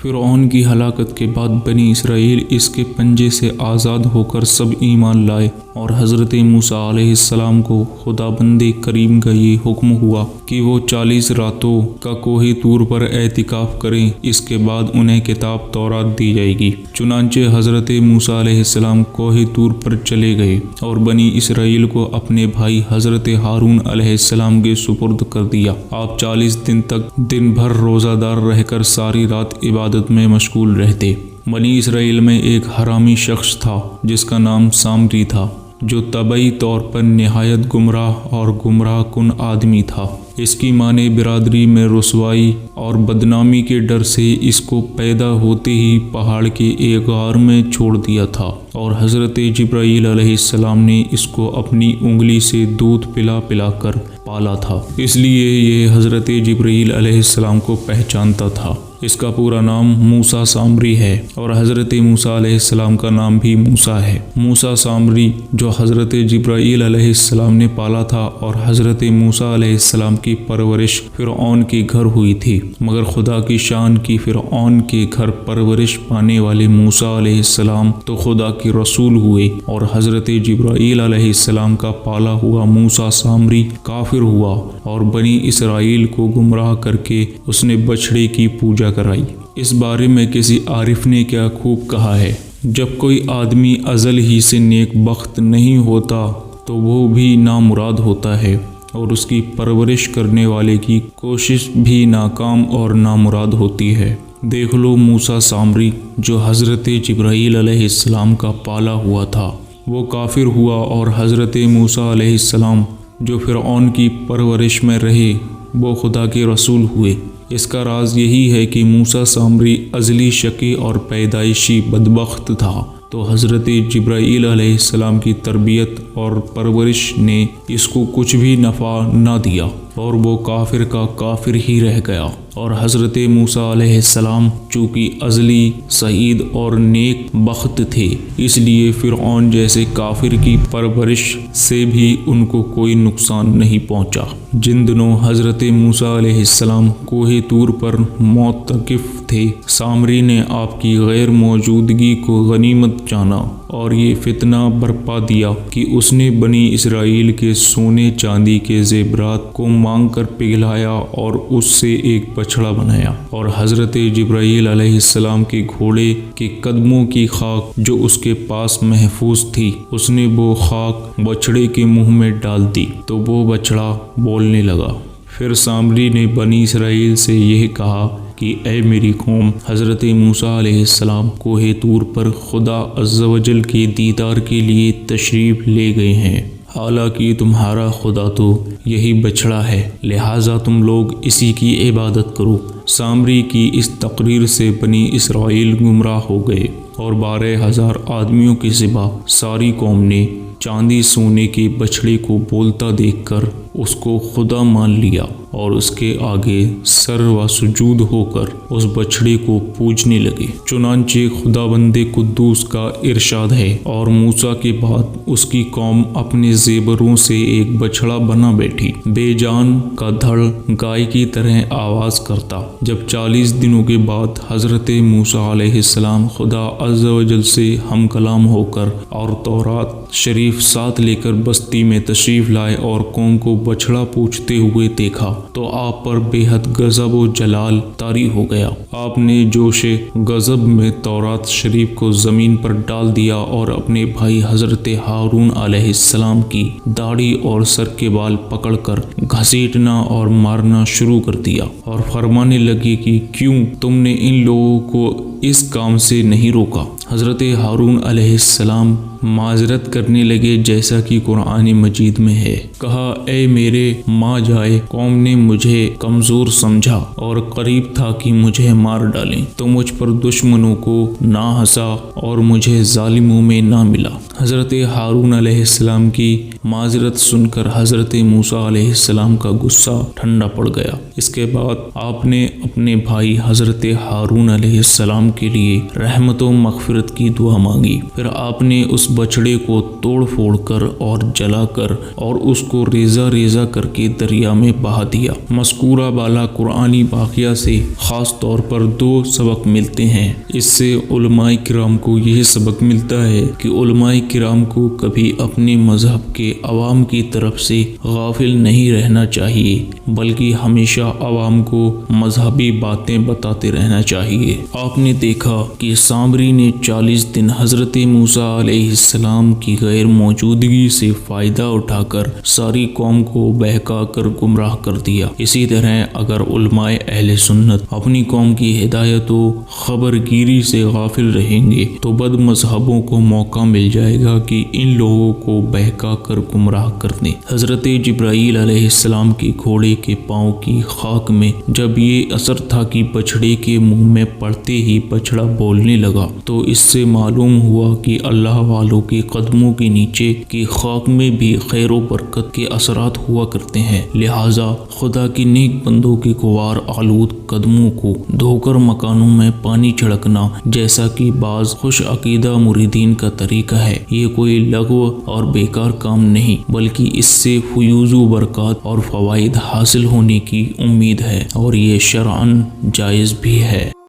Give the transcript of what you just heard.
فرعون کی ہلاکت کے بعد بنی اسرائیل اس کے پنجے سے آزاد ہو کر سب ایمان لائے، اور حضرت موسیٰ علیہ السلام کو خدا بند کریم کا یہ حکم ہوا کہ وہ 40 راتوں کا کوہ طور پر اعتکاف کریں، اس کے بعد انہیں کتاب تورات دی جائے گی۔ چنانچہ حضرت موسیٰ علیہ السلام کوہ طور پر چلے گئے اور بنی اسرائیل کو اپنے بھائی حضرت ہارون علیہ السلام کے سپرد کر دیا۔ آپ 40 دن تک دن بھر روزہ دار رہ کر ساری رات عبادت میں مشغول رہتے۔ بنی اسرائیل میں ایک حرامی شخص تھا جس کا نام سامری تھا، جو طبعی طور پر نہایت گمراہ اور گمراہ کن آدمی تھا۔ اس کی ماں نے برادری میں رسوائی اور بدنامی کے ڈر سے اس کو پیدا ہوتے ہی پہاڑ کے ایک غار میں چھوڑ دیا تھا، اور حضرت جبرائیل علیہ السلام نے اس کو اپنی انگلی سے دودھ پلا پلا کر پالا تھا، اس لیے یہ حضرت جبرائیل علیہ السلام کو پہچانتا تھا۔ اس کا پورا نام موسیٰ سامری ہے، اور حضرت موسیٰ علیہ السلام کا نام بھی موسیٰ ہے۔ موسیٰ سامری جو حضرت جبرائیل علیہ السلام نے پالا تھا، اور حضرت موسیٰ علیہ السلام کی پرورش فرعون کے گھر ہوئی تھی، مگر خدا کی شان کی فرعون کے گھر پرورش پانے والے موسیٰ علیہ السلام تو خدا کے رسول ہوئے، اور حضرت جبرائیل علیہ السلام کا پالا ہوا موسیٰ سامری کافر ہوا اور بنی اسرائیل کو گمراہ کر کے اس نے بچھڑے کی پوجا کرائی۔ اس بارے میں کسی عارف نے کیا خوب کہا ہے، جب کوئی آدمی ازل ہی سے نیک بخت نہیں ہوتا تو وہ بھی نامراد ہوتا ہے، اور اس کی پرورش کرنے والے کی کوشش بھی ناکام اور نامراد ہوتی ہے۔ دیکھ لو موسیٰ سامری جو حضرت جبرائیل علیہ السلام کا پالا ہوا تھا، وہ کافر ہوا، اور حضرت موسیٰ علیہ السلام جو فرعون کی پرورش میں رہے وہ خدا کے رسول ہوئے۔ اس کا راز یہی ہے کہ موسیٰ سامری ازلی شقی اور پیدائشی بدبخت تھا، تو حضرت جبرائیل علیہ السلام کی تربیت اور پرورش نے اس کو کچھ بھی نفع نہ دیا، اور وہ کافر کا کافر ہی رہ گیا۔ اور حضرت موسیٰ علیہ السلام چونکہ ازلی سعید اور نیک بخت تھے، اس لیے فرعون جیسے کافر کی پرورش سے بھی ان کو کوئی نقصان نہیں پہنچا۔ جن دنوں حضرت موسیٰ علیہ السلام کوہ طور پر معتکف تھے، سامری نے آپ کی غیر موجودگی کو غنیمت جانا اور یہ فتنہ برپا دیا کہ اس نے بنی اسرائیل کے سونے چاندی کے زیورات کو مانگ کر پگھلایا اور اس سے ایک بچڑا بنایا، اور حضرت جبرائیل علیہ السلام کے گھوڑے کے قدموں کی خاک جو اس کے پاس محفوظ تھی، اس نے وہ خاک بچڑے کے منہ میں ڈال دی تو وہ بچڑا بولنے لگا۔ پھر سامری نے بنی اسرائیل سے یہ کہا کہ اے میری قوم، حضرت موسیٰ علیہ السلام کوہ طور پر خدا عز و جل کے دیدار کے لیے تشریف لے گئے ہیں، حالانکہ تمہارا خدا تو یہی بچڑا ہے، لہٰذا تم لوگ اسی کی عبادت کرو۔ سامری کی اس تقریر سے بنی اسرائیل گمراہ ہو گئے، اور 12,000 آدمیوں کے سوا ساری قوم نے چاندی سونے کے بچھڑے کو بولتا دیکھ کر اس کو خدا مان لیا، اور اس کے آگے سر و سجود ہو کر اس بچھڑے کو پوجنے لگے۔ چنانچہ خدا بند قدوس کا ارشاد ہے، اور موسیٰ کے بعد اس کی قوم اپنے زیوروں سے ایک بچھڑا بنا بیٹھی، بے جان کا دھڑ گائے کی طرح آواز کرتا۔ جب 40 دنوں کے بعد حضرت موسیٰ علیہ السلام خدا عز و جل سے ہم کلام ہو کر اور تورات شریف ساتھ لے کر بستی میں تشریف لائے اور قوم کو بچھڑا پوجتے ہوئے دیکھا تو آپ پر بے حد غضب و جلال طاری ہو گیا۔ آپ نے جوش غضب میں تورات شریف کو زمین پر ڈال دیا اور اپنے بھائی حضرت ہارون علیہ السلام کی داڑھی اور سر کے بال پکڑ کر گھسیٹنا اور مارنا شروع کر دیا، اور فرمانے لگے کہ کیوں تم نے ان لوگوں کو اس کام سے نہیں روکا۔ حضرت ہارون علیہ السلام معذرت کرنے لگے جیسا کہ قرآن مجید میں ہے، کہا اے میرے ماں جائے، قوم نے مجھے کمزور سمجھا اور قریب تھا کہ مجھے مار ڈالیں، تو مجھ پر دشمنوں کو نہ ہنسا اور مجھے ظالموں میں نہ ملا۔ حضرت ہارون علیہ السلام کی معذرت سن کر حضرت موسیٰ علیہ السلام کا غصہ ٹھنڈا پڑ گیا۔ اس کے بعد آپ نے اپنے بھائی حضرت ہارون علیہ السلام کے لیے رحمت و مغفرت مغفرت کی دعا مانگی۔ پھر آپ نے اس بچڑے کو توڑ پھوڑ کر اور جلا کر اور اس کو ریزہ ریزہ کر کے دریا میں بہا دیا۔ مذکورہ بالا قرآنی واقعہ سے خاص طور پر 2 سبق ملتے ہیں۔ اس سے علماء کرام کو یہ سبق ملتا ہے کہ علماء کرام کو کبھی اپنے مذہب کے عوام کی طرف سے غافل نہیں رہنا چاہیے، بلکہ ہمیشہ عوام کو مذہبی باتیں بتاتے رہنا چاہیے۔ آپ نے دیکھا کہ سامری نے 40 دن حضرت موسیٰ علیہ السلام کی غیر موجودگی سے فائدہ اٹھا کر ساری قوم کو بہکا کر گمراہ کر دیا۔ اسی طرح اگر علماء اہل سنت اپنی قوم کی ہدایت و خبرگیری سے غافل رہیں گے تو بد مذہبوں کو موقع مل جائے گا کہ ان لوگوں کو بہکا کر گمراہ کر دیں۔ حضرت جبرائیل علیہ السلام کے گھوڑے کے پاؤں کی خاک میں جب یہ اثر تھا کہ بچڑے کے منہ میں پڑتے ہی بچڑا بولنے لگا، تو اس سے معلوم ہوا کہ اللہ والوں کے قدموں کے نیچے کی خاک میں بھی خیر و برکت کے اثرات ہوا کرتے ہیں۔ لہٰذا خدا کی نیک بندوں کے غبار آلود قدموں کو دھو کر مکانوں میں پانی چھڑکنا جیسا کہ بعض خوش عقیدہ مریدین کا طریقہ ہے، یہ کوئی لغو اور بیکار کام نہیں، بلکہ اس سے فیوز و برکات اور فوائد حاصل ہونے کی امید ہے، اور یہ شرعاً جائز بھی ہے۔